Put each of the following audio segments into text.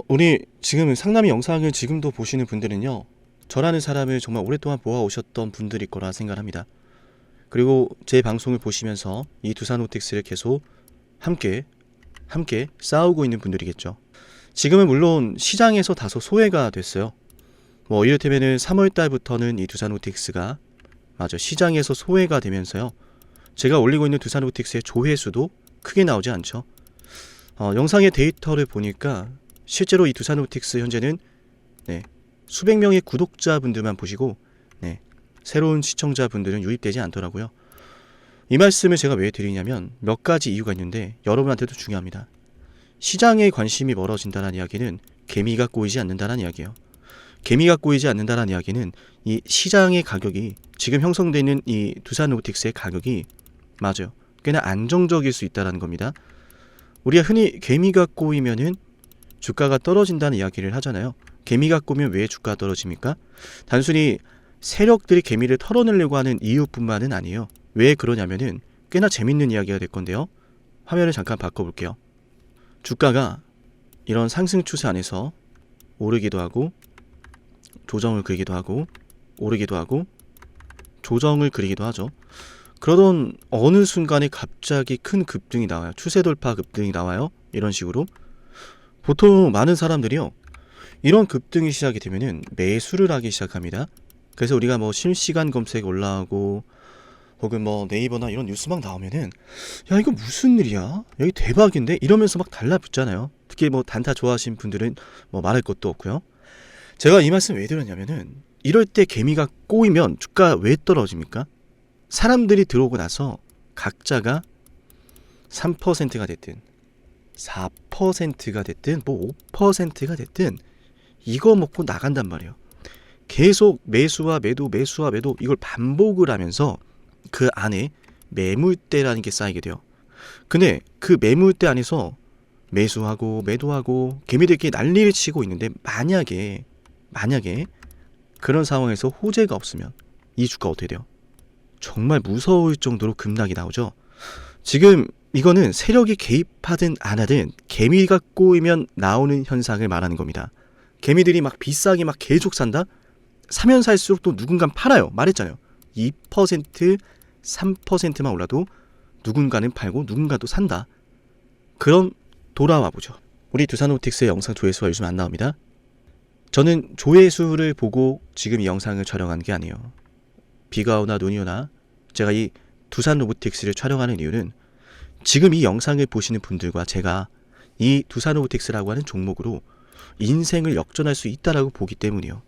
우리 지금 상남이 영상을 지금도 보시는 분들은요, 저라는 사람을 정말 오랫동안 보아오셨던 분들일 거라 생각합니다. 그리고 제 방송을 보시면서 이 두산호텍스를 계속 함께 싸우고 있는 분들이겠죠. 지금은 물론 시장에서 다소 소외가 됐어요. 뭐 이를테면은 3월 달부터는 이 두산호텍스가 시장에서 소외가 되면서요, 제가 올리고 있는 두산호텍스의 조회수도 크게 나오지 않죠. 영상의 데이터를 보니까 실제로 이 두산호텍스 현재는 수백 명의 구독자분들만 보시고 새로운 시청자분들은 유입되지 않더라고요. 이 말씀을 제가 왜 드리냐면 몇 가지 이유가 있는데 여러분한테도 중요합니다. 시장에 관심이 멀어진다는 이야기는 개미가 꼬이지 않는다는 이야기예요. 개미가 꼬이지 않는다는 이야기는 이 시장의 가격이, 지금 형성되는 이 두산호텍스의 가격이 꽤나 안정적일 수 있다는 겁니다. 우리가 흔히 개미가 꼬이면은 주가가 떨어진다는 이야기를 하잖아요. 개미가 꼬면 왜 주가가 떨어집니까? 단순히 세력들이 개미를 털어내려고 하는 이유뿐만은 아니에요. 왜 그러냐면은 꽤나 재밌는 이야기가 될 건데요. 화면을 잠깐 바꿔볼게요. 주가가 이런 상승 추세 안에서 오르기도 하고 조정을 그리기도 하고 오르기도 하고 조정을 그리기도 하죠. 그러던 어느 순간에 갑자기 큰 급등이 나와요. 추세 돌파 급등이 나와요. 이런 식으로. 보통 많은 사람들이요, 이런 급등이 시작이 되면은 매수를 하기 시작합니다. 그래서 우리가 뭐 실시간 검색 올라오고 혹은 뭐 네이버나 이런 뉴스 막 나오면은, 야 이거 무슨 일이야? 여기 대박인데? 이러면서 막 달라붙잖아요. 특히 뭐 단타 좋아하시는 분들은 뭐 말할 것도 없고요. 제가 이 말씀 왜 드렸냐면은, 이럴 때 개미가 꼬이면 주가 왜 떨어집니까? 사람들이 들어오고 나서 각자가 3%가 됐든 4%가 됐든 뭐 5%가 됐든 이거 먹고 나간단 말이에요. 계속 매수와 매도 매수와 매도, 이걸 반복을 하면서 그 안에 매물대라는 게 쌓이게 돼요. 근데 그 매물대 안에서 매수하고 매도하고 개미들끼리 난리를 치고 있는데, 만약에 그런 상황에서 호재가 없으면 이 주가 어떻게 돼요? 정말 무서울 정도로 급락이 나오죠. 지금 이거는 세력이 개입하든 안 하든 개미가 꼬이면 나오는 현상을 말하는 겁니다. 개미들이 막 비싸게 막 계속 산다? 사면 살수록 또 누군가는 팔아요. 말했잖아요. 2%, 3%만 올라도 누군가는 팔고 누군가도 산다. 그럼 돌아와 보죠. 우리 두산호텍스의 영상 조회수가 요즘 안 나옵니다. 저는 조회수를 보고 지금 이 영상을 촬영한 게 아니에요. 비가 오나 눈이 오나 제가 이 두산로보틱스를 촬영하는 이유는, 지금 이 영상을 보시는 분들과 제가 이 두산로보틱스라고 하는 종목으로 인생을 역전할 수 있다라고 보기 때문이에요.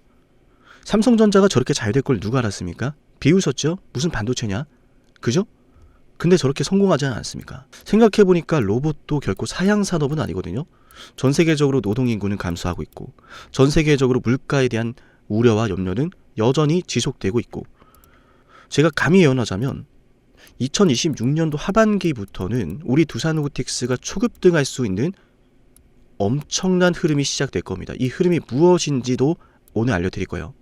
삼성전자가 저렇게 잘 될 걸 누가 알았습니까? 비웃었죠? 무슨 반도체냐? 그죠? 근데 저렇게 성공하지 않았습니까? 생각해보니까 로봇도 결코 사양산업은 아니거든요. 전 세계적으로 노동인구는 감소하고 있고, 전 세계적으로 물가에 대한 우려와 염려는 여전히 지속되고 있고, 제가 감히 예언하자면 2026년도 하반기부터는 우리 두산로보틱스가 초급등할 수 있는 엄청난 흐름이 시작될 겁니다. 이 흐름이 무엇인지도 오늘 알려드릴 거예요.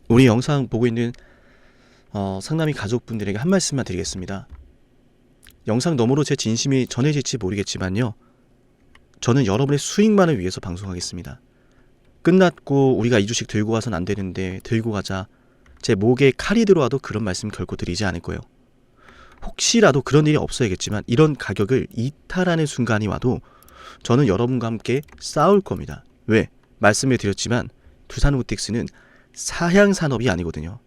우리 영상 보고 있는 상남이 가족분들에게 한 말씀만 드리겠습니다. 영상 너머로 제 진심이 전해질지 모르겠지만요, 저는 여러분의 수익만을 위해서 방송하겠습니다. 끝났고 우리가 이 주식 들고 가선 안 되는데 들고 가자, 제 목에 칼이 들어와도 그런 말씀 결코 드리지 않을 거예요. 혹시라도 그런 일이 없어야겠지만 이런 가격을 이탈하는 순간이 와도 저는 여러분과 함께 싸울 겁니다. 왜? 말씀을 드렸지만 두산로보틱스는 사양산업이 아니거든요.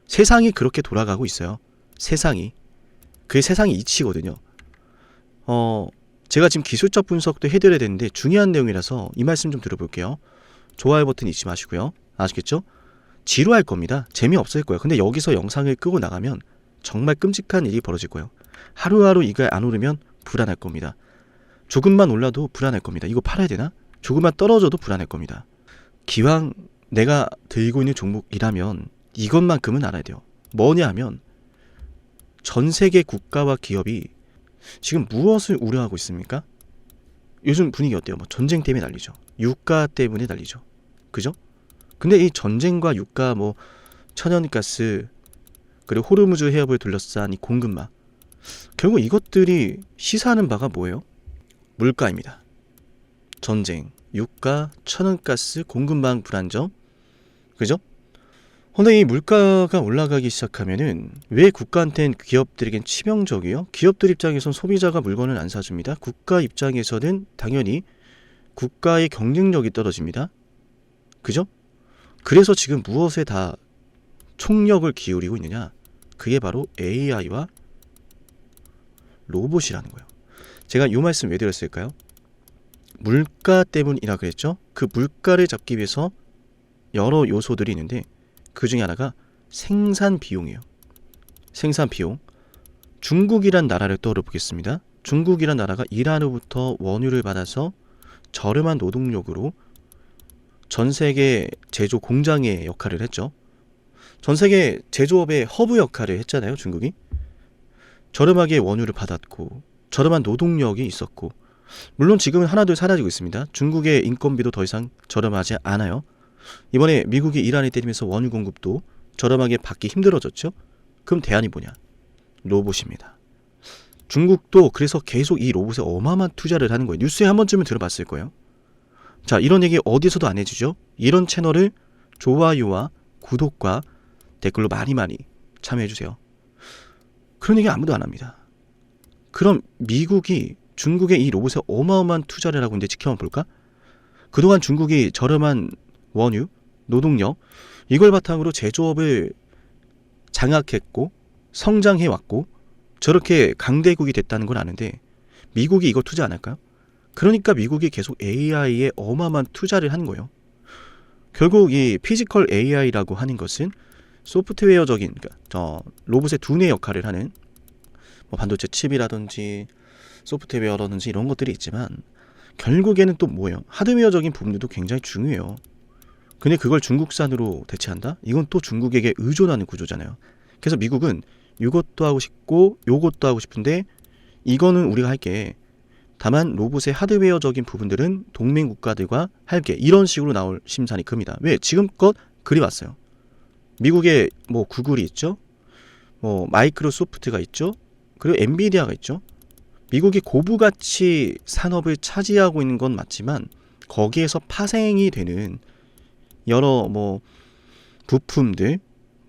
세상이 그렇게 돌아가고 있어요. 세상이. 그게 세상이 이치거든요. 제가 지금 기술적 분석도 해드려야 되는데 중요한 내용이라서 이 말씀 좀 들어볼게요. 좋아요 버튼 잊지 마시고요. 아시겠죠? 지루할 겁니다. 재미없을 거예요. 근데 여기서 영상을 끄고 나가면 정말 끔찍한 일이 벌어질 거예요. 하루하루 이거 안 오르면 불안할 겁니다. 조금만 올라도 불안할 겁니다. 이거 팔아야 되나? 조금만 떨어져도 불안할 겁니다. 기왕 내가 들고 있는 종목이라면 이것만큼은 알아야 돼요. 뭐냐 하면, 전 세계 국가와 기업이 지금 무엇을 우려하고 있습니까? 요즘 분위기 어때요? 뭐 전쟁 때문에 난리죠. 유가 때문에 난리죠. 그죠? 근데 이 전쟁과 유가, 뭐 천연가스, 그리고 호르무즈 해협을 둘러싼 이 공급망, 결국 이것들이 시사하는 바가 뭐예요? 물가입니다. 전쟁, 유가, 천연가스, 공급망 불안정. 그죠? 근데 이 물가가 올라가기 시작하면은 왜 국가한테는 기업들에겐 치명적이요? 기업들 입장에선 소비자가 물건을 안 사줍니다. 국가 입장에서는 당연히 국가의 경쟁력이 떨어집니다. 그죠? 그래서 지금 무엇에 다 총력을 기울이고 있느냐? 그게 바로 AI와 로봇이라는 거예요. 제가 이 말씀 왜 드렸을까요? 물가 때문이라 그랬죠? 그 물가를 잡기 위해서 여러 요소들이 있는데 그 중에 하나가 생산 비용이에요. 생산 비용. 중국이란 나라를 떠올려 보겠습니다. 중국이란 나라가 이란으로부터 원유를 받아서 저렴한 노동력으로 전 세계 제조 공장의 역할을 했죠. 전 세계 제조업의 허브 역할을 했잖아요, 중국이. 저렴하게 원유를 받았고 저렴한 노동력이 있었고, 물론 지금은 하나둘 사라지고 있습니다. 중국의 인건비도 더 이상 저렴하지 않아요. 이번에 미국이 이란을 때리면서 원유 공급도 저렴하게 받기 힘들어졌죠. 그럼 대안이 뭐냐? 로봇입니다. 중국도 그래서 계속 이 로봇에 어마어마한 투자를 하는 거예요. 뉴스에 한 번쯤은 들어봤을 거예요. 자, 이런 얘기 어디서도 안 해주죠. 이런 채널을 좋아요와 구독과 댓글로 많이 참여해주세요. 그런 얘기 아무도 안 합니다. 그럼 미국이 중국의 이 로봇에 어마어마한 투자를 하고 있는데 지켜만 볼까? 그동안 중국이 저렴한 원유, 노동력, 이걸 바탕으로 제조업을 장악했고 성장해왔고 저렇게 강대국이 됐다는 걸 아는데 미국이 이거 투자 안 할까요? 그러니까 미국이 계속 AI에 어마어마한 투자를 하는 거예요. 결국 이 피지컬 AI라고 하는 것은 소프트웨어적인, 그러니까 로봇의 두뇌 역할을 하는 뭐 반도체 칩이라든지 소프트웨어라든지 이런 것들이 있지만 결국에는 또 뭐예요? 하드웨어적인 부분들도 굉장히 중요해요. 근데 그걸 중국산으로 대체한다? 이건 또 중국에게 의존하는 구조잖아요. 그래서 미국은 이것도 하고 싶고 요것도 하고 싶은데 이거는 우리가 할게. 다만 로봇의 하드웨어적인 부분들은 동맹 국가들과 할게. 이런 식으로 나올 심산이 큽니다. 왜? 지금껏 그리 왔어요. 미국에 뭐 구글이 있죠. 뭐 마이크로소프트가 있죠. 그리고 엔비디아가 있죠. 미국이 고부가치 산업을 차지하고 있는 건 맞지만 거기에서 파생이 되는 여러 뭐 부품들,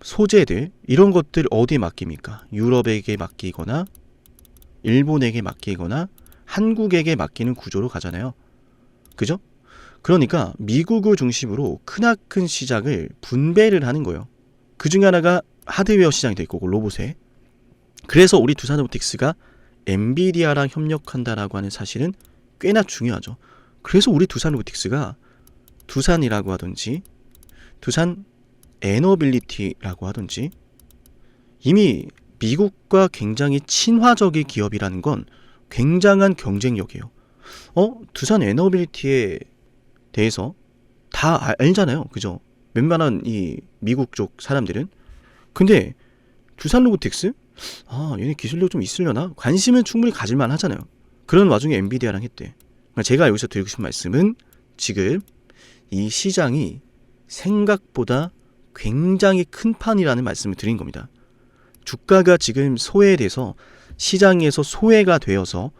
소재들 이런 것들 어디에 맡깁니까? 유럽에게 맡기거나 일본에게 맡기거나 한국에게 맡기는 구조로 가잖아요. 그죠? 그러니까 미국을 중심으로 크나큰 시장을 분배를 하는 거예요. 그 중에 하나가 하드웨어 시장이 될 거고 로봇에. 그래서 우리 두산로보틱스가 엔비디아랑 협력한다라고 하는 사실은 꽤나 중요하죠. 그래서 우리 두산로보틱스가 두산이라고 하든지 두산 에너빌리티라고 하든지 이미 미국과 굉장히 친화적인 기업이라는 건 굉장한 경쟁력이에요. 두산 에너빌리티에 대해서 다 알잖아요. 그죠? 웬만한 이 미국 쪽 사람들은. 근데 두산 로보틱스? 얘네 기술력 좀 있으려나? 관심은 충분히 가질만 하잖아요. 그런 와중에 엔비디아랑 했대. 그러니까 제가 여기서 드리고 싶은 말씀은 지금 이 시장이 생각보다 굉장히 큰 판이라는 말씀을 드린 겁니다. 주가가 지금 소외돼서 시장에서 소외가 되어서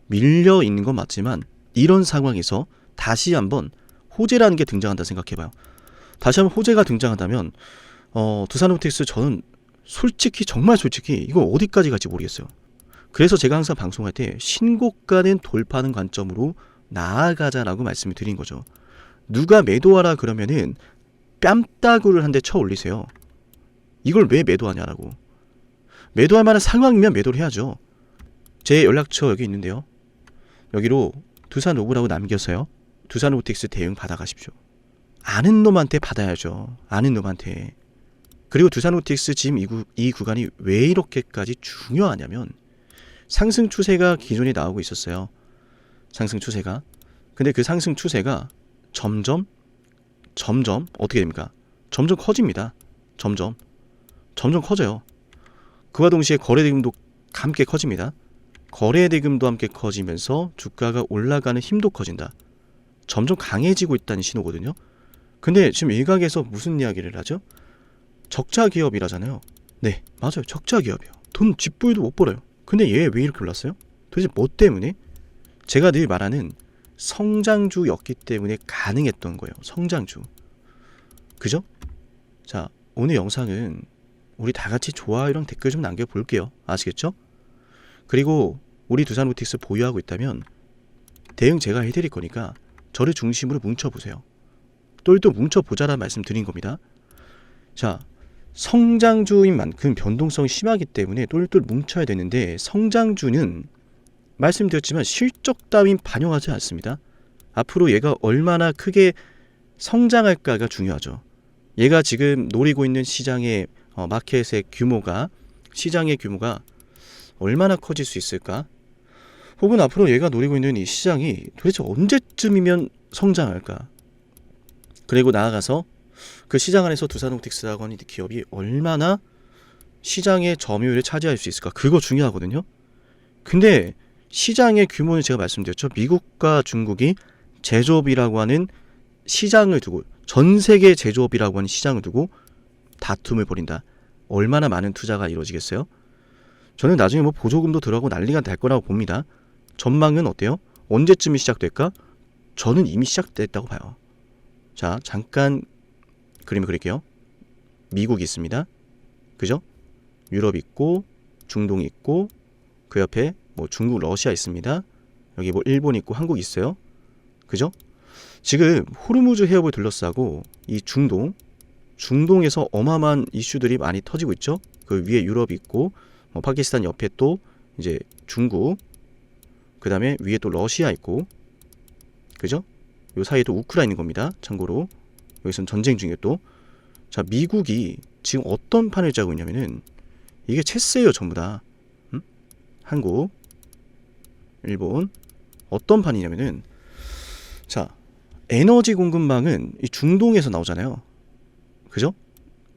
밀려 있는 건 맞지만 이런 상황에서 다시 한번 호재라는 게 등장한다 생각해봐요. 다시 한번 호재가 등장한다면 두산로보틱스 저는 솔직히 정말 솔직히 이거 어디까지 갈지 모르겠어요. 그래서 제가 항상 방송할 때 신고가는 돌파하는 관점으로 나아가자라고 말씀을 드린 거죠. 누가 매도하라 그러면은 뺨따구를 한 대 쳐 올리세요. 이걸 왜 매도하냐라고. 매도할 만한 상황이면 매도를 해야죠. 제 연락처 여기 있는데요. 여기로 두산로보라고 남겨서요. 두산로보틱스 대응 받아가십시오. 아는 놈한테 받아야죠. 아는 놈한테. 그리고 두산로보틱스 지금 이 구간이 왜 이렇게까지 중요하냐면 상승 추세가 기존에 나오고 있었어요. 상승 추세가. 근데 그 상승 추세가 점점 어떻게 됩니까? 점점 커집니다. 점점 커져요. 그와 동시에 거래대금도 함께 커집니다. 거래대금도 함께 커지면서 주가가 올라가는 힘도 커진다. 점점 강해지고 있다는 신호거든요. 근데 지금 일각에서 무슨 이야기를 하죠? 적자 기업이라잖아요. 네, 맞아요. 적자 기업이에요. 돈 쥐뿌리도 못 벌어요. 근데 얘 왜 이렇게 올랐어요? 도대체 뭐 때문에? 제가 늘 말하는 성장주였기 때문에 가능했던 거예요. 성장주. 그죠? 자, 오늘 영상은 우리 다 같이 좋아요랑 댓글 좀 남겨볼게요. 아시겠죠? 그리고 우리 두산로틱스 보유하고 있다면 대응 제가 해드릴 거니까 저를 중심으로 뭉쳐보세요. 똘똘 뭉쳐보자라는 말씀 드린 겁니다. 자, 성장주인 만큼 변동성이 심하기 때문에 똘똘 뭉쳐야 되는데 성장주는 말씀드렸지만 실적 따윈 반영하지 않습니다. 앞으로 얘가 얼마나 크게 성장할까가 중요하죠. 얘가 지금 노리고 있는 시장의 마켓의 규모가 시장의 규모가 얼마나 커질 수 있을까? 혹은 앞으로 얘가 노리고 있는 이 시장이 도대체 언제쯤이면 성장할까? 그리고 나아가서 그 시장 안에서 두산옵틱스라고 하는 기업이 얼마나 시장의 점유율을 차지할 수 있을까? 그거 중요하거든요. 근데 시장의 규모는 제가 말씀드렸죠. 미국과 중국이 제조업이라고 하는 시장을 두고 전 세계 제조업이라고 하는 시장을 두고 다툼을 벌인다. 얼마나 많은 투자가 이루어지겠어요? 저는 나중에 뭐 보조금도 들어가고 난리가 날 거라고 봅니다. 전망은 어때요? 언제쯤이 시작될까? 저는 이미 시작됐다고 봐요. 자, 잠깐 그림을 그릴게요. 미국이 있습니다. 그죠? 유럽 있고 중동 있고 그 옆에 뭐 중국, 러시아 있습니다. 여기 뭐 일본 있고 한국 있어요. 그죠? 지금 호르무즈 해협을 둘러싸고 이 중동에서 어마어마한 이슈들이 많이 터지고 있죠. 그 위에 유럽 있고 파키스탄 옆에 또 이제 중국, 그 다음에 위에 또 러시아 있고, 그죠? 요 사이에 또 우크라이나 있는 겁니다. 참고로 여기서는 전쟁 중에 또 자, 미국이 지금 어떤 판을 짜고 있냐면은 이게 체스예요, 전부 다. 한국, 일본 어떤 판이냐면은 자, 에너지 공급망은 이 중동에서 나오잖아요. 그죠?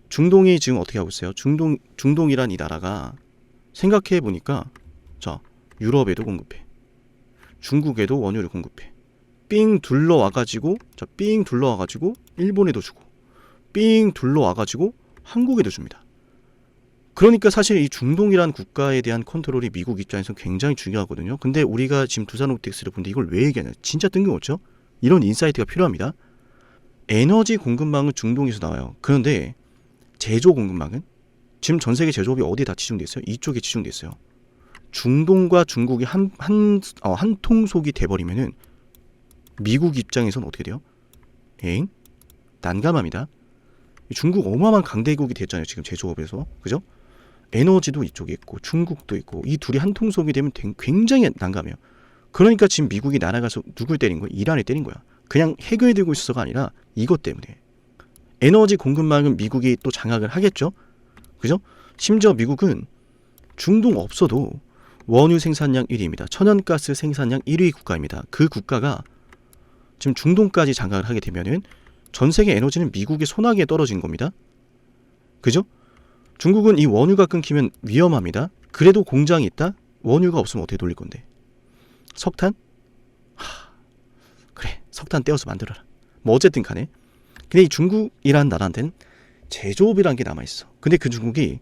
중동이 지금 어떻게 하고 있어요? 중동이란 이 나라가 생각해 보니까 자, 유럽에도 공급해. 중국에도 원유를 공급해. 삥 둘러와가지고 일본에도 주고 삥 둘러와가지고 한국에도 줍니다. 그러니까 사실 이 중동이란 국가에 대한 컨트롤이 미국 입장에서 굉장히 중요하거든요. 근데 우리가 지금 두산옵틱스를 보는데 이걸 왜 얘기하냐? 진짜 뜬금없죠? 이런 인사이트가 필요합니다. 에너지 공급망은 중동에서 나와요. 그런데 제조 공급망은 지금 전 세계 제조업이 어디에 다 치중돼 있어요? 이쪽에 치중돼 있어요. 중동과 중국이 한 통속이 돼버리면은 미국 입장에서는 어떻게 돼요? 난감합니다. 중국 어마어마한 강대국이 됐잖아요. 지금 제조업에서. 그죠? 에너지도 이쪽에 있고 중국도 있고 이 둘이 한 통속이 되면 굉장히 난감해요. 그러니까 지금 미국이 날아가서 누굴 때린 거야? 이란을 때린 거야. 그냥 핵을 들고 있어서가 아니라 이것 때문에. 에너지 공급망은 미국이 또 장악을 하겠죠? 그죠? 심지어 미국은 중동 없어도 원유 생산량 1위입니다. 천연가스 생산량 1위 국가입니다. 그 국가가 지금 중동까지 장악을 하게 되면은 전 세계 에너지는 미국의 손아귀에 떨어진 겁니다. 그죠? 중국은 이 원유가 끊기면 위험합니다. 그래도 공장이 있다? 원유가 없으면 어떻게 돌릴 건데? 석탄? 그래, 석탄 떼어서 만들어라. 뭐 어쨌든 간에. 근데 이 중국이란 나라한테는 제조업이란 게 남아있어. 근데 그 중국이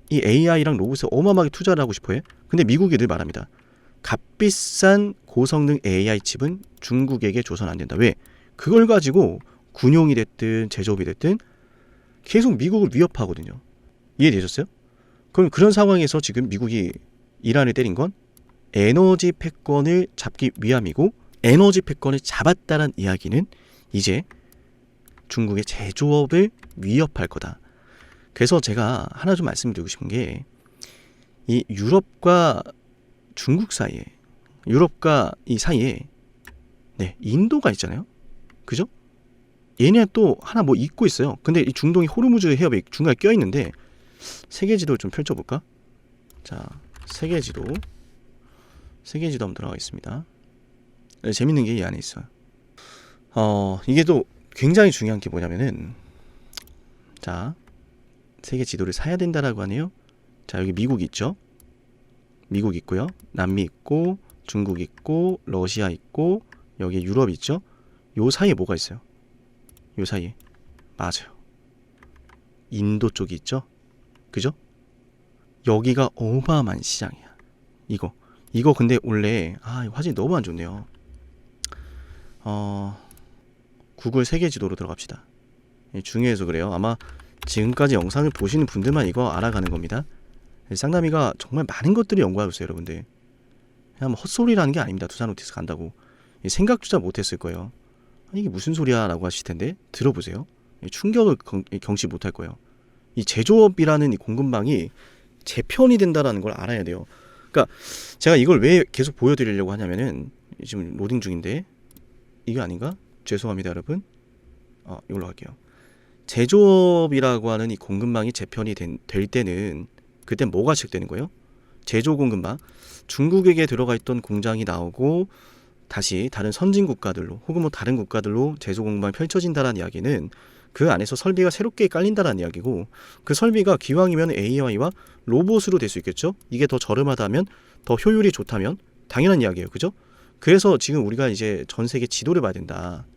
이 AI랑 로봇에 어마어마하게 투자를 하고 싶어해. 근데 미국이 늘 말합니다. 값비싼 고성능 AI 칩은 중국에게 줘서는 안 된다. 왜? 그걸 가지고 군용이 됐든 제조업이 됐든 계속 미국을 위협하거든요. 이해되셨어요? 그럼 그런 상황에서 지금 미국이 이란을 때린 건 에너지 패권을 잡기 위함이고, 에너지 패권을 잡았다는 이야기는 이제 중국의 제조업을 위협할 거다. 그래서 제가 하나 좀 말씀드리고 싶은 게, 이 유럽과 중국 사이에, 유럽과 이 사이에 인도가 있잖아요. 그죠? 얘네 또 하나 뭐 잊고 있어요. 근데 이 중동이 호르무즈 해협에 중간에 껴있는데, 세계지도를 좀 펼쳐볼까? 자, 세계지도 한번 들어가겠습니다. 재밌는 게 이 안에 있어요. 이게 또 굉장히 중요한 게 뭐냐면은, 자, 세계 지도를 사야 된다라고 하네요. 자, 여기 미국 있죠? 미국 있고요. 남미 있고, 중국 있고, 러시아 있고, 여기 유럽 있죠? 요 사이에 뭐가 있어요? 요 사이에. 맞아요. 인도 쪽이 있죠? 그죠? 여기가 어마어마한 시장이야. 이거 근데 원래 화질이 너무 안 좋네요. 구글 세계 지도로 들어갑시다. 중요해서 그래요. 아마 지금까지 영상을 보시는 분들만 이거 알아가는 겁니다. 쌍남이가 정말 많은 것들을 연구하고 있어요, 여러분들. 그냥 뭐 헛소리라는 게 아닙니다. 두산호텔스 간다고 생각조차 못했을 거예요. 아니, 이게 무슨 소리야 라고 하실 텐데 들어보세요. 충격을 경치 못할 거예요. 이 제조업이라는 이 공급망이 재편이 된다라는 걸 알아야 돼요. 그러니까 제가 이걸 왜 계속 보여드리려고 하냐면은 지금 로딩 중인데 이게 아닌가? 죄송합니다, 여러분. 이걸로 할게요. 제조업이라고 하는 이 공급망이 재편이 될 때는 그때 뭐가 시작되는 거예요? 제조 공급망. 중국에게 들어가 있던 공장이 나오고 다시 다른 선진 국가들로 혹은 뭐 다른 국가들로 제조 공급망이 펼쳐진다라는 이야기는 그 안에서 설비가 새롭게 깔린다라는 이야기고, 그 설비가 기왕이면 AI와 로봇으로 될 수 있겠죠. 이게 더 저렴하다면, 더 효율이 좋다면 당연한 이야기예요, 그죠? 그래서 지금 우리가 이제 전 세계 지도를 봐야 된다.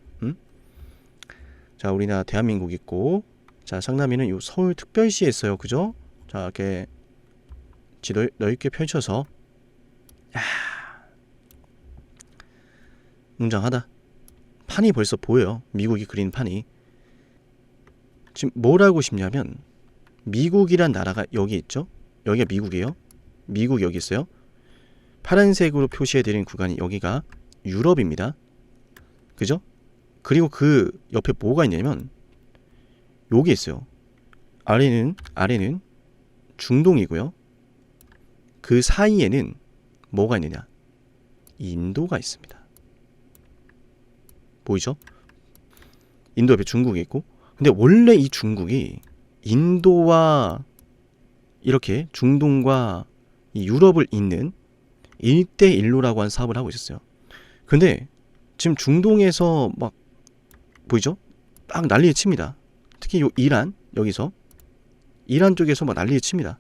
자, 우리나라 대한민국 있고, 자, 상남이는 요 서울특별시에 있어요, 그죠? 자, 이렇게 지도 넓게 펼쳐서, 웅장하다. 판이 벌써 보여요. 미국이 그린 판이. 지금 뭘 하고 싶냐면, 미국이란 나라가 여기 있죠? 여기가 미국이에요. 미국 여기 있어요. 파란색으로 표시해드린 구간이 여기가 유럽입니다. 그죠? 그리고 그 옆에 뭐가 있냐면 여기 있어요. 아래는 중동이고요. 그 사이에는 뭐가 있느냐? 인도가 있습니다. 보이죠? 인도 옆에 중국이 있고, 근데 원래 이 중국이 인도와 이렇게 중동과 이 유럽을 잇는 1대1로라고 하는 사업을 하고 있었어요. 근데 지금 중동에서 막 보이죠? 막 난리를 칩니다. 특히 요 이란, 여기서 이란 쪽에서 막 난리를 칩니다.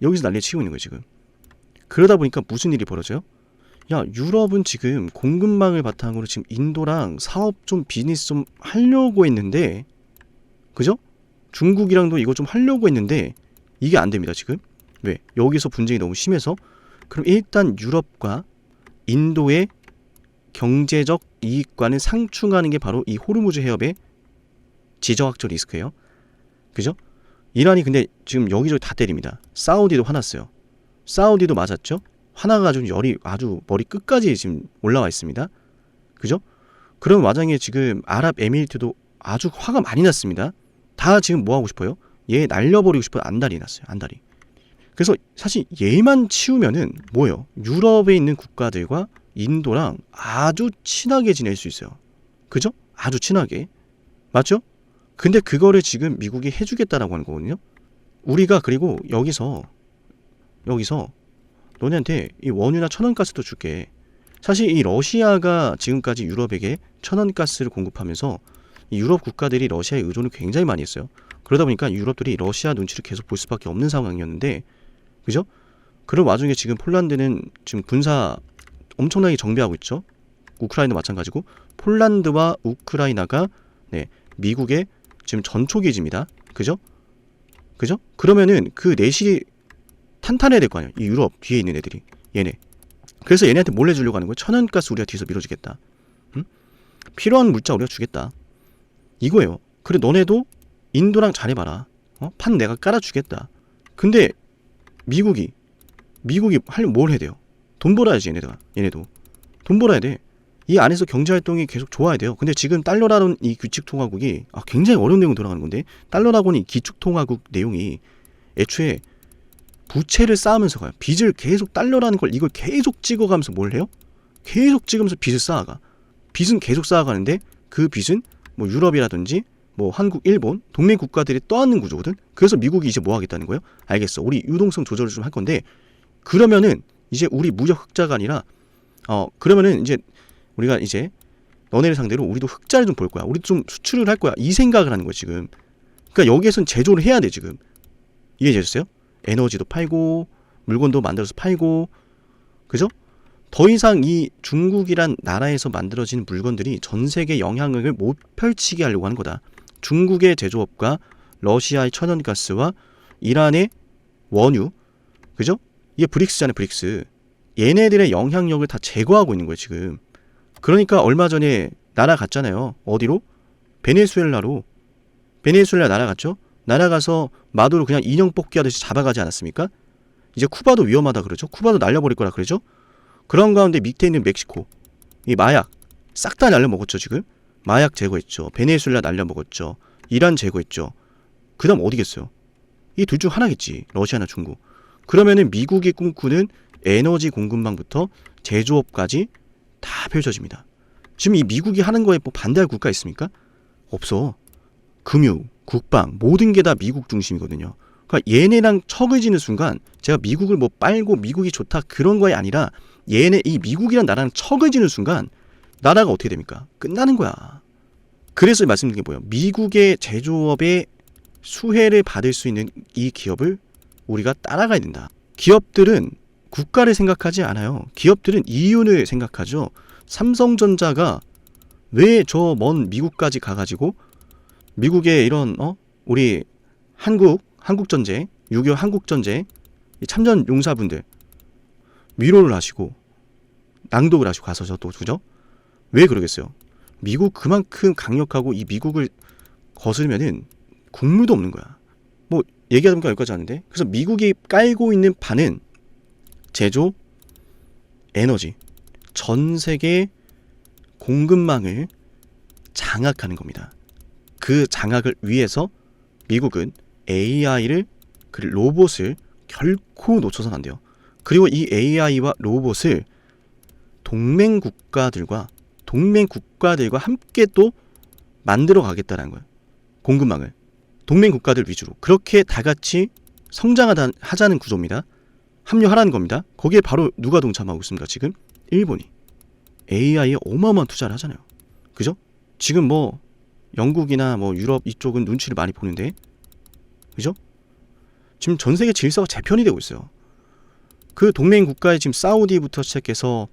여기서 난리를 치고 있는 거예요, 지금. 그러다 보니까 무슨 일이 벌어져요? 야, 유럽은 지금 공급망을 바탕으로 지금 인도랑 사업 좀 비즈니스 좀 하려고 했는데, 그죠? 중국이랑도 이거 좀 하려고 했는데 이게 안 됩니다, 지금. 왜? 여기서 분쟁이 너무 심해서. 그럼 일단 유럽과 인도의 경제적 이익과는 상충하는 게 바로 이 호르무즈 해협의 지정학적 리스크예요. 그죠? 이란이 근데 지금 여기저기 다 때립니다. 사우디도 화났어요. 사우디도 맞았죠? 화나가지고 열이 아주 머리 끝까지 지금 올라와 있습니다. 그죠? 그런 와중에 지금 아랍에미리트도 아주 화가 많이 났습니다. 다 지금 뭐 하고 싶어요? 얘 날려버리고 싶어요. 안달이 났어요. 안달이. 그래서 사실 얘만 치우면은 뭐예요? 유럽에 있는 국가들과 인도랑 아주 친하게 지낼 수 있어요. 그죠? 아주 친하게. 맞죠? 근데 그거를 지금 미국이 해주겠다라고 하는 거거든요. 우리가 그리고 여기서 너네한테 이 원유나 천연가스도 줄게. 사실 이 러시아가 지금까지 유럽에게 천연가스를 공급하면서 이 유럽 국가들이 러시아에 의존을 굉장히 많이 했어요. 그러다 보니까 유럽들이 러시아 눈치를 계속 볼 수밖에 없는 상황이었는데, 그죠? 그런 와중에 지금 폴란드는 지금 군사 엄청나게 정비하고 있죠. 우크라이나 마찬가지고 폴란드와 우크라이나가 미국의 지금 전초기지입니다. 그죠? 그러면은 그 내실이 탄탄해야 될 거 아니에요. 이 유럽 뒤에 있는 애들이 얘네. 그래서 얘네한테 몰래 주려고 하는 거예요. 천연가스 우리가 뒤에서 밀어주겠다. 응? 필요한 물자 우리가 주겠다. 이거예요. 그래 너네도 인도랑 잘해봐라. 판 내가 깔아주겠다. 근데 미국이 하려면 뭘 해야 돼요? 돈 벌어야지 얘네도 돈 벌어야 돼. 이 안에서 경제활동이 계속 좋아야 돼요. 근데 지금 달러라는 이 규칙통화국이 굉장히 어려운 내용이 돌아가는 건데, 달러라고는 이 기축통화국 내용이 애초에 부채를 쌓으면서 가요. 빚을 계속 달러라는 걸 이걸 계속 찍어가면서 뭘 해요? 계속 찍으면서 빚을 쌓아가. 빚은 계속 쌓아가는데 그 빚은 뭐 유럽이라든지 뭐 한국, 일본, 동맹 국가들이 떠안는 구조거든. 그래서 미국이 이제 뭐 하겠다는 거예요? 알겠어. 우리 유동성 조절을 좀 할 건데, 그러면은 이제 우리 무역 흑자가 아니라 그러면은 이제 우리가 이제 너네를 상대로 우리도 흑자를 좀 볼 거야. 우리도 좀 수출을 할 거야. 이 생각을 하는 거야, 지금. 그러니까 여기에선 제조를 해야 돼, 지금. 이해되셨어요? 에너지도 팔고 물건도 만들어서 팔고, 그죠? 더 이상 이 중국이란 나라에서 만들어진 물건들이 전 세계 영향력을 못 펼치게 하려고 하는 거다. 중국의 제조업과 러시아의 천연가스와 이란의 원유, 그죠? 이게 브릭스잖아요, 브릭스. 얘네들의 영향력을 다 제거하고 있는 거예요, 지금. 그러니까 얼마 전에 날아갔잖아요. 어디로? 베네수엘라로. 베네수엘라 날아갔죠. 날아가서 마두로 그냥 인형 뽑기 하듯이 잡아가지 않았습니까? 이제 쿠바도 위험하다 그러죠. 쿠바도 날려버릴 거라 그러죠. 그런 가운데 밑에 있는 멕시코, 이 마약 싹 다 날려먹었죠. 지금 마약 제거했죠. 베네수엘라 날려먹었죠. 이란 제거했죠. 그 다음 어디겠어요? 이 둘 중 하나겠지. 러시아나 중국. 그러면은 미국이 꿈꾸는 에너지 공급망부터 제조업까지 다 펼쳐집니다. 지금 이 미국이 하는 거에 뭐 반대할 국가 있습니까? 없어. 금융, 국방 모든 게 다 미국 중심이거든요. 그러니까 얘네랑 척을 지는 순간 제가 미국을 뭐 빨고 미국이 좋다 그런 거에 아니라 얘네 이 미국이란 나라랑 척을 지는 순간 나라가 어떻게 됩니까? 끝나는 거야. 그래서 말씀드린 게 뭐예요? 미국의 제조업의 수혜를 받을 수 있는 이 기업을 우리가 따라가야 된다. 기업들은 국가를 생각하지 않아요. 기업들은 이윤을 생각하죠. 삼성전자가 왜 저 먼 미국까지 가가지고 미국의 이런 우리 한국전쟁 6.25 한국전쟁 참전 용사분들 위로를 하시고 낭독을 하시고 가서 또 그죠? 왜 그러겠어요? 미국 그만큼 강력하고 이 미국을 거스르면은 국물도 없는 거야. 뭐 얘기하다 보니까 여기까지 하는데 그래서 미국이 깔고 있는 판은 제조, 에너지, 전 세계 공급망을 장악하는 겁니다. 그 장악을 위해서 미국은 AI를 그 로봇을 결코 놓쳐서는 안 돼요. 그리고 이 AI와 로봇을 동맹 국가들과 함께 또 만들어 가겠다는 거예요. 공급망을 동맹 국가들 위주로 그렇게 다 같이 성장하자는 구조입니다. 합류하라는 겁니다. 거기에 바로 누가 동참하고 있습니까? 지금 일본이 AI에 어마어마한 투자를 하잖아요. 그죠? 지금 뭐 영국이나 뭐 유럽 이쪽은 눈치를 많이 보는데, 그죠? 지금 전 세계 질서가 재편이 되고 있어요. 그 동맹 국가에 지금 사우디부터 시작해서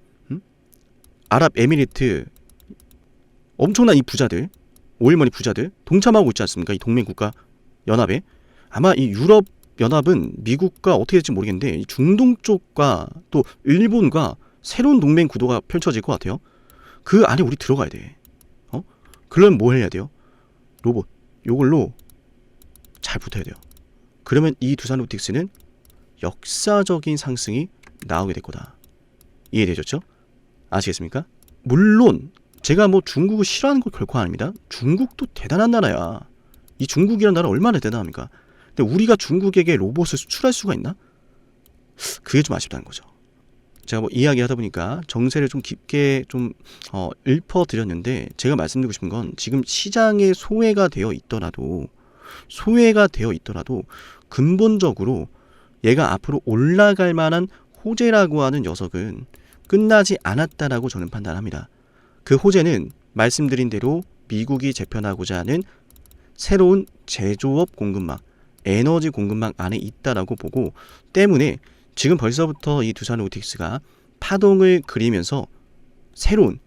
아랍에미리트 엄청난 이 부자들, 오일머니 부자들 동참하고 있지 않습니까? 이 동맹 국가 연합에. 아마 이 유럽 연합은 미국과 어떻게 될지 모르겠는데 이 중동 쪽과 또 일본과 새로운 동맹 구도가 펼쳐질 것 같아요. 그 안에 우리 들어가야 돼. 그러면 뭐 해야 돼요? 로봇 요걸로 잘 붙어야 돼요. 그러면 이 두산로보틱스는 역사적인 상승이 나오게 될 거다. 이해되셨죠? 아시겠습니까? 물론 제가 뭐 중국을 싫어하는 거 결코 아닙니다. 중국도 대단한 나라야. 이 중국이라는 나라 얼마나 대단합니까? 근데 우리가 중국에게 로봇을 수출할 수가 있나? 그게 좀 아쉽다는 거죠. 제가 뭐 이야기하다 보니까 정세를 좀 깊게 좀 읊어드렸는데 제가 말씀드리고 싶은 건 지금 시장에 소외가 되어 있더라도 근본적으로 얘가 앞으로 올라갈 만한 호재라고 하는 녀석은 끝나지 않았다라고 저는 판단합니다. 그 호재는 말씀드린 대로 미국이 재편하고자 하는 새로운 제조업 공급망, 에너지 공급망 안에 있다라고 보고 때문에 지금 벌써부터 이 두산로보틱스가 파동을 그리면서 새로운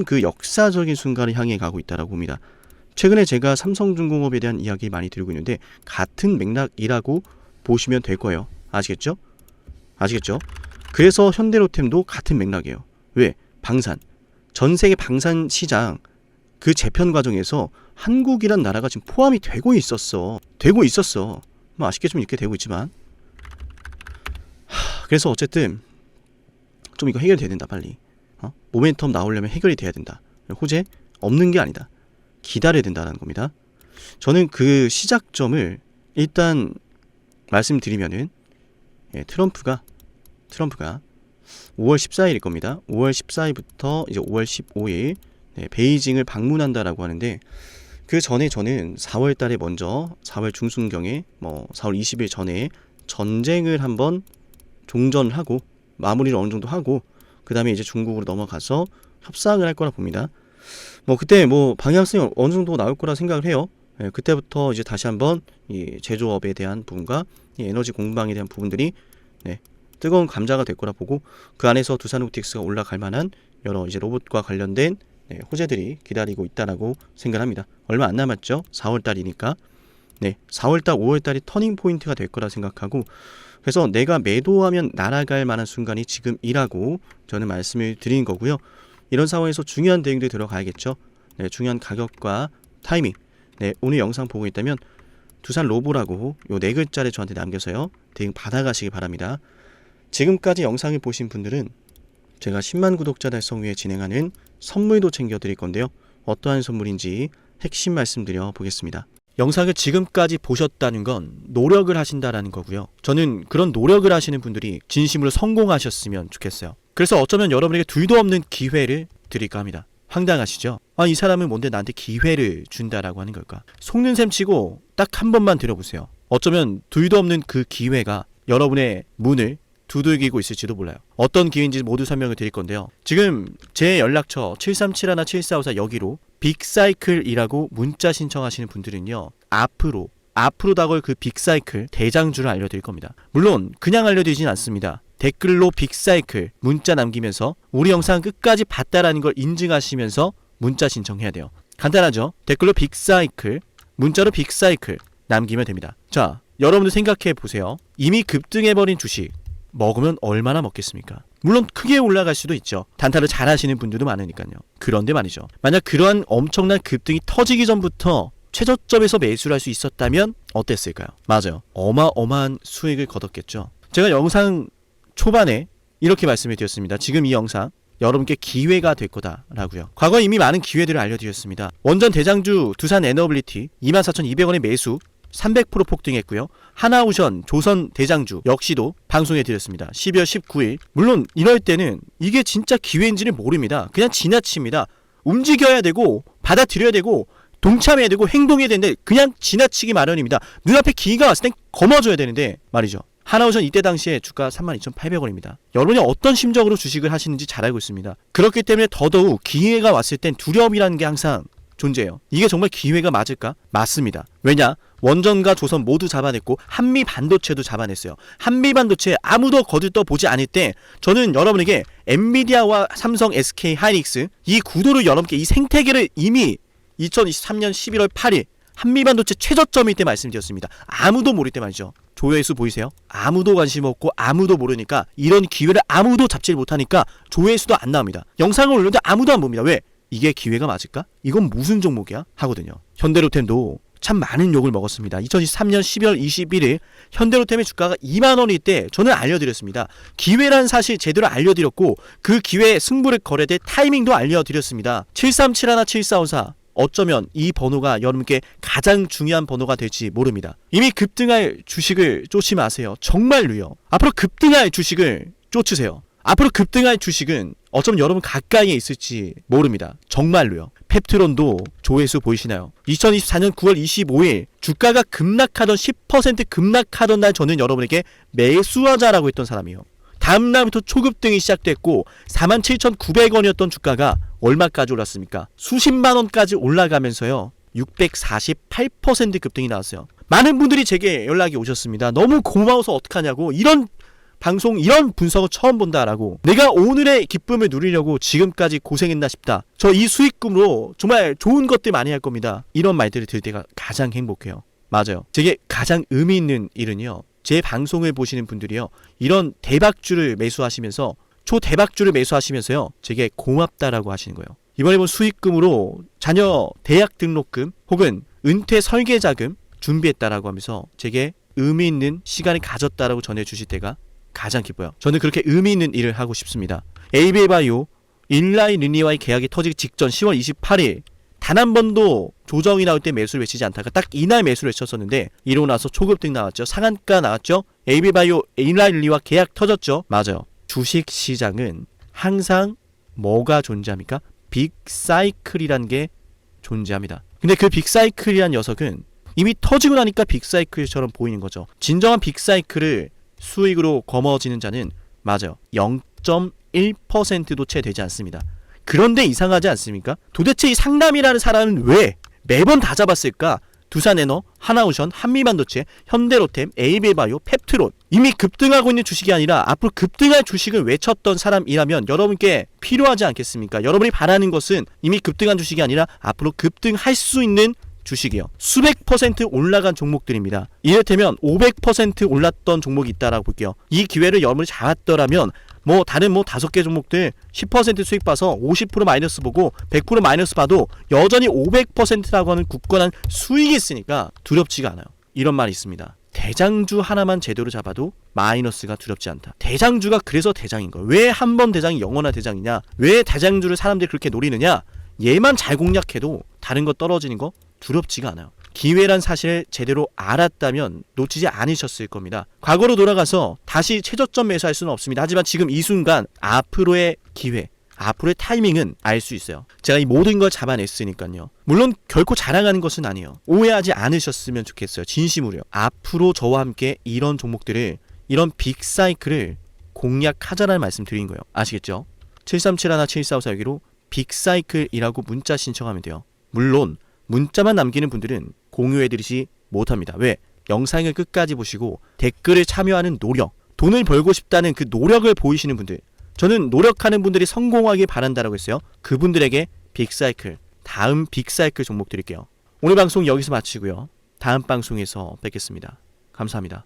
그 역사적인 순간을 향해 가고 있다라고 봅니다. 최근에 제가 삼성중공업에 대한 이야기 많이 드리고 있는데 같은 맥락이라고 보시면 될 거예요. 아시겠죠? 그래서 현대로템도 같은 맥락이에요. 왜? 방산. 전 세계 방산 시장 그 재편 과정에서 한국이란 나라가 지금 포함이 되고 있었어. 뭐 아쉽게 좀 이렇게 되고 있지만 그래서 어쨌든 좀 이거 해결돼야 된다 빨리. 모멘텀 나오려면 해결이 돼야 된다. 호재 없는 게 아니다. 기다려야 된다는 겁니다. 저는 그 시작점을 일단 말씀드리면은 트럼프가 5월 14일일 겁니다. 5월 14일부터 이제 5월 15일 베이징을 방문한다라고 하는데 그 전에 저는 4월 달에 먼저 4월 중순경에 뭐 4월 20일 전에 전쟁을 한번 종전하고 마무리를 어느 정도 하고 그 다음에 이제 중국으로 넘어가서 협상을 할 거라 봅니다. 뭐 그때 뭐 방향성이 어느 정도 나올 거라 생각을 해요. 그때부터 이제 다시 한번 이 제조업에 대한 부분과 이 에너지 공방에 대한 부분들이 뜨거운 감자가 될 거라 보고 그 안에서 두산로보틱스가 올라갈 만한 여러 이제 로봇과 관련된 호재들이 기다리고 있다라고 생각합니다. 얼마 안 남았죠? 4월 달이니까. 4월 달, 5월 달이 터닝 포인트가 될 거라 생각하고 그래서 내가 매도하면 날아갈 만한 순간이 지금이라고 저는 말씀을 드린 거고요. 이런 상황에서 중요한 대응들이 들어가야겠죠. 네, 중요한 가격과 타이밍, 네, 오늘 영상 보고 있다면 두산 로보라고 요 4글자를 저한테 남겨서요 대응 받아가시기 바랍니다. 지금까지 영상을 보신 분들은 제가 10만 구독자 달성 위에 진행하는 선물도 챙겨드릴 건데요. 어떠한 선물인지 핵심 말씀드려 보겠습니다. 영상을 지금까지 보셨다는 건 노력을 하신다라는 거고요. 저는 그런 노력을 하시는 분들이 진심으로 성공하셨으면 좋겠어요. 그래서 어쩌면 여러분에게 둘도 없는 기회를 드릴까 합니다. 황당하시죠? 이 사람은 뭔데 나한테 기회를 준다라고 하는 걸까? 속는 셈 치고 딱 한 번만 들어보세요. 어쩌면 둘도 없는 그 기회가 여러분의 문을 두들기고 있을지도 몰라요. 어떤 기회인지 모두 설명을 드릴 건데요. 지금 제 연락처 7371-7454 여기로 빅사이클이라고 문자 신청하시는 분들은요. 앞으로 다가올 그 빅사이클 대장주를 알려드릴 겁니다. 물론 그냥 알려드리진 않습니다. 댓글로 빅사이클 문자 남기면서 우리 영상 끝까지 봤다라는 걸 인증하시면서 문자 신청해야 돼요. 간단하죠? 댓글로 빅사이클, 문자로 빅사이클 남기면 됩니다. 자, 여러분들 생각해 보세요. 이미 급등해버린 주식 먹으면 얼마나 먹겠습니까? 물론 크게 올라갈 수도 있죠. 단타를 잘 하시는 분들도 많으니까요. 그런데 말이죠. 만약 그러한 엄청난 급등이 터지기 전부터 최저점에서 매수를 할 수 있었다면 어땠을까요? 맞아요. 어마어마한 수익을 거뒀겠죠. 제가 영상 초반에 이렇게 말씀을 드렸습니다. 지금 이 영상 여러분께 기회가 될 거다라고요. 과거에 이미 많은 기회들을 알려드렸습니다. 원전 대장주 두산 에너빌리티 24,200원의 매수 300% 폭등했고요. 하나오션 조선 대장주 역시도 방송해드렸습니다. 12월 19일. 물론 이럴 때는 이게 진짜 기회인지를 모릅니다. 그냥 지나칩니다. 움직여야 되고 받아들여야 되고 동참해야 되고 행동해야 되는데 그냥 지나치기 마련입니다. 눈앞에 기회가 왔을 땐 거머줘야 되는데 말이죠. 하나오션 이때 당시에 주가 32,800원입니다. 여러분이 어떤 심정으로 주식을 하시는지 잘 알고 있습니다. 그렇기 때문에 더더욱 기회가 왔을 땐 두려움이라는 게 항상 존재해요. 이게 정말 기회가 맞을까? 맞습니다. 왜냐? 원전과 조선 모두 잡아냈고 한미 반도체도 잡아냈어요. 한미 반도체 아무도 거들떠보지 않을 때 저는 여러분에게 엔비디아와 삼성, SK 하이닉스 이 구도를 여러분께 이 생태계를 이미 2023년 11월 8일 한미 반도체 최저점일 때 말씀드렸습니다. 아무도 모를 때 말이죠. 조회수 보이세요? 아무도 관심 없고 아무도 모르니까 이런 기회를 아무도 잡지를 못하니까 조회수도 안 나옵니다. 영상을 올렸는데 아무도 안 봅니다. 왜? 이게 기회가 맞을까? 이건 무슨 종목이야? 하거든요. 현대로템도 참 많은 욕을 먹었습니다. 2023년 12월 21일 현대로템의 주가가 2만원일 때 저는 알려드렸습니다. 기회란 사실 제대로 알려드렸고 그 기회에 승부를 걸어야 될 타이밍도 알려드렸습니다. 7371-7454 어쩌면 이 번호가 여러분께 가장 중요한 번호가 될지 모릅니다. 이미 급등할 주식을 쫓지 마세요. 정말로요. 앞으로 급등할 주식을 쫓으세요. 앞으로 급등할 주식은 어쩌면 여러분 가까이에 있을지 모릅니다. 정말로요. 펩트론도 조회수 보이시나요? 2024년 9월 25일 주가가 급락하던 10% 급락하던 날 저는 여러분에게 매수하자라고 했던 사람이에요. 다음 날부터 초급등이 시작됐고 47,900원이었던 주가가 얼마까지 올랐습니까? 수십만 원까지 올라가면서요. 648% 급등이 나왔어요. 많은 분들이 제게 연락이 오셨습니다. 너무 고마워서 어떡하냐고. 이런 방송 이런 분석을 처음 본다라고. 내가 오늘의 기쁨을 누리려고 지금까지 고생했나 싶다. 저 이 수익금으로 정말 좋은 것들 많이 할 겁니다. 이런 말들을 들을 때가 가장 행복해요. 맞아요. 제게 가장 의미 있는 일은요. 제 방송을 보시는 분들이요. 이런 대박주를 매수하시면서 초대박주를 매수하시면서요. 제게 고맙다라고 하시는 거예요. 이번에 본 수익금으로 자녀 대학 등록금 혹은 은퇴 설계자금 준비했다라고 하면서 제게 의미 있는 시간을 가졌다라고 전해주실 때가 가장 기뻐요. 저는 그렇게 의미 있는 일을 하고 싶습니다. 에이비바이오 일라이 르니와의 계약이 터지기 직전 10월 28일 단 한 번도 조정이 나올 때 매수를 외치지 않다가 딱 이날 매수를 외쳤었는데 이러고 나서 초급등 나왔죠. 상한가 나왔죠. 에이비바이오 일라이 르니와 계약 터졌죠. 맞아요. 주식시장은 항상 뭐가 존재합니까? 빅사이클이란 게 존재합니다. 근데 그 빅사이클이란 녀석은 이미 터지고 나니까 빅사이클처럼 보이는 거죠. 진정한 빅사이클을 수익으로 거머쥐는 자는 맞아요. 0.1%도 채 되지 않습니다. 그런데 이상하지 않습니까? 도대체 이 상남이라는 사람은 왜 매번 다 잡았을까? 두산에너, 하나오션, 한미반도체, 현대로템, 에이비바이오, 펩트론 이미 급등하고 있는 주식이 아니라 앞으로 급등할 주식을 외쳤던 사람이라면 여러분께 필요하지 않겠습니까? 여러분이 바라는 것은 이미 급등한 주식이 아니라 앞으로 급등할 수 있는 주식이요. 수백 % 올라간 종목들입니다. 이를테면 500% 올랐던 종목이 있다라고 볼게요. 이 기회를 여러분이 잡았더라면 뭐 다른 뭐 5개 종목들 10% 수익 봐서 50% 마이너스 보고 100% 마이너스 봐도 여전히 500%라고 하는 굳건한 수익이 있으니까 두렵지가 않아요. 이런 말이 있습니다. 대장주 하나만 제대로 잡아도 마이너스가 두렵지 않다. 대장주가 그래서 대장인 거예요. 왜 한 번 대장이 영원한 대장이냐? 왜 대장주를 사람들이 그렇게 노리느냐? 얘만 잘 공략해도 다른 거 떨어지는 거 두렵지가 않아요. 기회란 사실을 제대로 알았다면 놓치지 않으셨을 겁니다. 과거로 돌아가서 다시 최저점 매수할 수는 없습니다. 하지만 지금 이 순간 앞으로의 기회, 앞으로의 타이밍은 알 수 있어요. 제가 이 모든 걸 잡아냈으니까요. 물론 결코 자랑하는 것은 아니에요. 오해하지 않으셨으면 좋겠어요. 진심으로요. 앞으로 저와 함께 이런 종목들을, 이런 빅사이클을 공략하자라는 말씀 드린 거예요. 아시겠죠? 7371-7454 빅사이클이라고 문자 신청하면 돼요. 물론 문자만 남기는 분들은 공유해드리지 못합니다. 왜? 영상을 끝까지 보시고 댓글을 참여하는 노력, 돈을 벌고 싶다는 그 노력을 보이시는 분들, 저는 노력하는 분들이 성공하길 바란다라고 했어요. 그분들에게 빅사이클, 다음 빅사이클 종목 드릴게요. 오늘 방송 여기서 마치고요. 다음 방송에서 뵙겠습니다. 감사합니다.